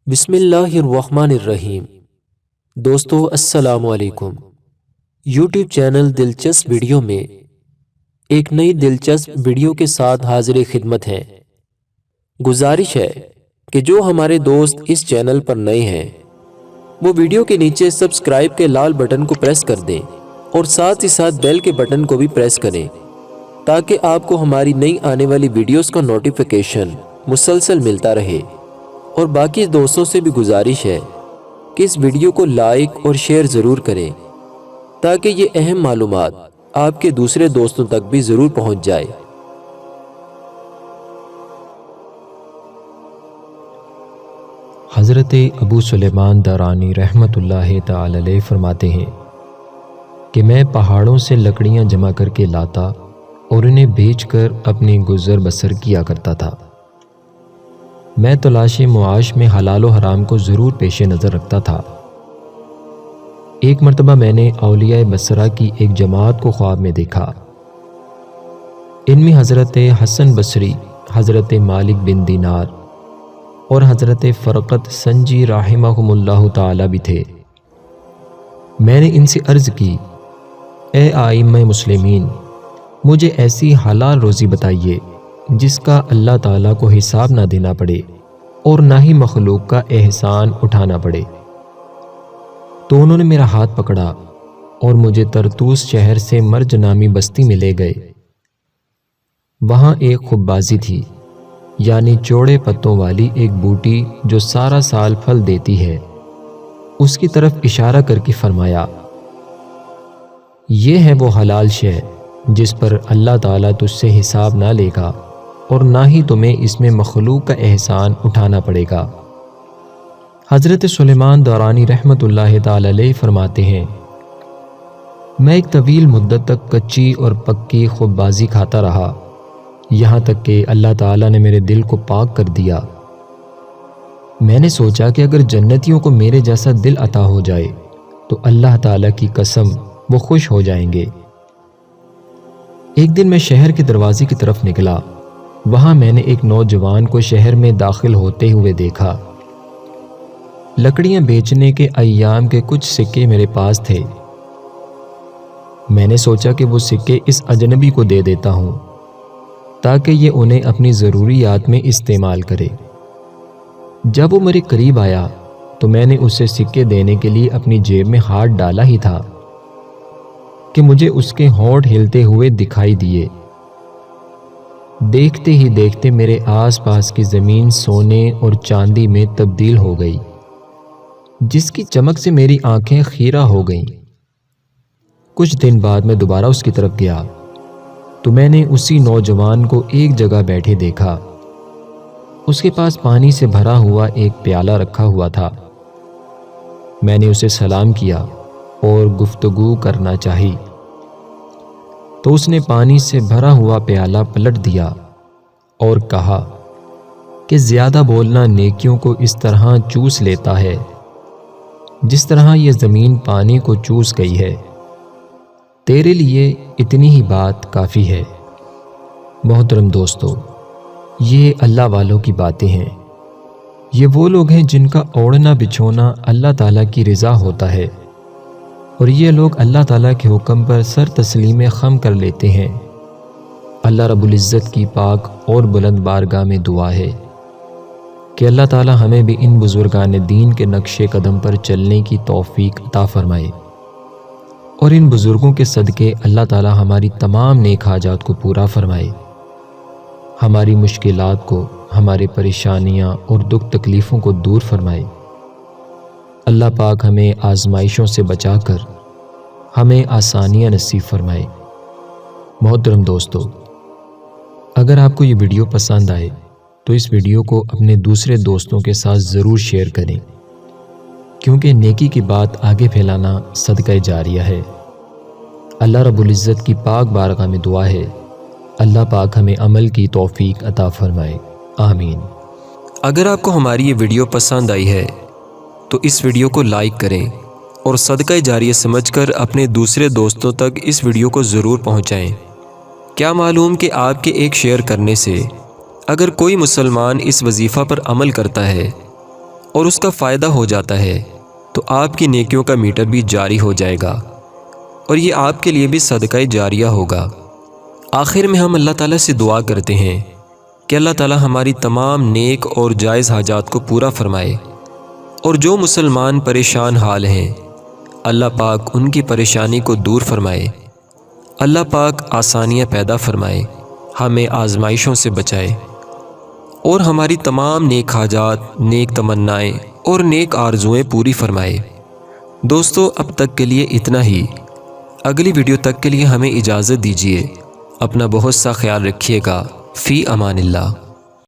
بسم اللہ الرحمن الرحیم۔ دوستو السلام علیکم۔ یوٹیوب چینل دلچسپ ویڈیو میں ایک نئی دلچسپ ویڈیو کے ساتھ حاضر خدمت ہیں۔ گزارش ہے کہ جو ہمارے دوست اس چینل پر نئے ہیں وہ ویڈیو کے نیچے سبسکرائب کے لال بٹن کو پریس کر دیں اور ساتھ ہی ساتھ بیل کے بٹن کو بھی پریس کریں تاکہ آپ کو ہماری نئی آنے والی ویڈیوز کا نوٹیفیکیشن مسلسل ملتا رہے۔ اور باقی دوستوں سے بھی گزارش ہے کہ اس ویڈیو کو لائک اور شیئر ضرور کریں تاکہ یہ اہم معلومات آپ کے دوسرے دوستوں تک بھی ضرور پہنچ جائے۔ حضرت ابو سلیمان دارانی رحمۃ اللہ تعالی علیہ فرماتے ہیں کہ میں پہاڑوں سے لکڑیاں جمع کر کے لاتا اور انہیں بیچ کر اپنی گزر بسر کیا کرتا تھا۔ میں تلاش معاش میں حلال و حرام کو ضرور پیش نظر رکھتا تھا۔ ایک مرتبہ میں نے اولیاء بصرہ کی ایک جماعت کو خواب میں دیکھا۔ ان میں حضرت حسن بصری، حضرت مالک بن دینار اور حضرت فرقت سنجی رحمہم اللہ تعالی بھی تھے۔ میں نے ان سے عرض کی، اے ائمہ مسلمین، مجھے ایسی حلال روزی بتائیے جس کا اللہ تعالیٰ کو حساب نہ دینا پڑے اور نہ ہی مخلوق کا احسان اٹھانا پڑے۔ تو انہوں نے میرا ہاتھ پکڑا اور مجھے ترتوس شہر سے مرج نامی بستی میں لے گئے۔ وہاں ایک خبازی تھی، یعنی چوڑے پتوں والی ایک بوٹی جو سارا سال پھل دیتی ہے۔ اس کی طرف اشارہ کر کے فرمایا، یہ ہے وہ حلال شے جس پر اللہ تعالیٰ تجھ سے حساب نہ لے گا اور نہ ہی تمہیں اس میں مخلوق کا احسان اٹھانا پڑے گا۔ حضرت سلیمان دارانی رحمۃ اللہ تعالی علیہ فرماتے ہیں، میں ایک طویل مدت تک کچی اور پکی خبازی کھاتا رہا، یہاں تک کہ اللہ تعالیٰ نے میرے دل کو پاک کر دیا۔ میں نے سوچا کہ اگر جنتیوں کو میرے جیسا دل عطا ہو جائے تو اللہ تعالیٰ کی قسم وہ خوش ہو جائیں گے۔ ایک دن میں شہر کے دروازے کی طرف نکلا۔ وہاں میں نے ایک نوجوان کو شہر میں داخل ہوتے ہوئے دیکھا۔ لکڑیاں بیچنے کے ایام کے کچھ سکے میرے پاس تھے۔ میں نے سوچا کہ وہ سکے اس اجنبی کو دے دیتا ہوں تاکہ یہ انہیں اپنی ضروریات میں استعمال کرے۔ جب وہ میرے قریب آیا تو میں نے اسے سکے دینے کے لیے اپنی جیب میں ہاتھ ڈالا ہی تھا کہ مجھے اس کے ہونٹ ہلتے ہوئے دکھائی دیے۔ دیکھتے ہی دیکھتے میرے آس پاس کی زمین سونے اور چاندی میں تبدیل ہو گئی، جس کی چمک سے میری آنکھیں خیرہ ہو گئیں۔ کچھ دن بعد میں دوبارہ اس کی طرف گیا تو میں نے اسی نوجوان کو ایک جگہ بیٹھے دیکھا۔ اس کے پاس پانی سے بھرا ہوا ایک پیالہ رکھا ہوا تھا۔ میں نے اسے سلام کیا اور گفتگو کرنا چاہی تو اس نے پانی سے بھرا ہوا پیالہ پلٹ دیا اور کہا کہ زیادہ بولنا نیکیوں کو اس طرح چوس لیتا ہے جس طرح یہ زمین پانی کو چوس گئی ہے۔ تیرے لیے اتنی ہی بات کافی ہے۔ محترم دوستو، یہ اللہ والوں کی باتیں ہیں۔ یہ وہ لوگ ہیں جن کا اوڑھنا بچھونا اللہ تعالیٰ کی رضا ہوتا ہے، اور یہ لوگ اللہ تعالیٰ کے حکم پر سر تسلیم خم کر لیتے ہیں۔ اللہ رب العزت کی پاک اور بلند بارگاہ میں دعا ہے کہ اللہ تعالیٰ ہمیں بھی ان بزرگان دین کے نقش قدم پر چلنے کی توفیق عطا فرمائے، اور ان بزرگوں کے صدقے اللہ تعالیٰ ہماری تمام نیک حاجات کو پورا فرمائے، ہماری مشکلات کو، ہماری پریشانیاں اور دکھ تکلیفوں کو دور فرمائے۔ اللہ پاک ہمیں آزمائشوں سے بچا کر ہمیں آسانیاں نصیب فرمائے۔ محترم دوستو، اگر آپ کو یہ ویڈیو پسند آئے تو اس ویڈیو کو اپنے دوسرے دوستوں کے ساتھ ضرور شیئر کریں، کیونکہ نیکی کی بات آگے پھیلانا صدقہ جاریہ ہے۔ اللہ رب العزت کی پاک بارگاہ میں دعا ہے اللہ پاک ہمیں عمل کی توفیق عطا فرمائے، آمین۔ اگر آپ کو ہماری یہ ویڈیو پسند آئی ہے تو اس ویڈیو کو لائک کریں اور صدقہ جاریہ سمجھ کر اپنے دوسرے دوستوں تک اس ویڈیو کو ضرور پہنچائیں۔ کیا معلوم کہ آپ کے ایک شیئر کرنے سے اگر کوئی مسلمان اس وظیفہ پر عمل کرتا ہے اور اس کا فائدہ ہو جاتا ہے تو آپ کی نیکیوں کا میٹر بھی جاری ہو جائے گا اور یہ آپ کے لیے بھی صدقہ جاریہ ہوگا۔ آخر میں ہم اللہ تعالیٰ سے دعا کرتے ہیں کہ اللہ تعالیٰ ہماری تمام نیک اور جائز حاجات کو پورا فرمائے، اور جو مسلمان پریشان حال ہیں اللہ پاک ان کی پریشانی کو دور فرمائے، اللہ پاک آسانیاں پیدا فرمائے، ہمیں آزمائشوں سے بچائے اور ہماری تمام نیک حاجات، نیک تمنائیں اور نیک آرزوئیں پوری فرمائے۔ دوستو اب تک کے لیے اتنا ہی، اگلی ویڈیو تک کے لیے ہمیں اجازت دیجیے۔ اپنا بہت سا خیال رکھیے گا۔ فی امان اللہ۔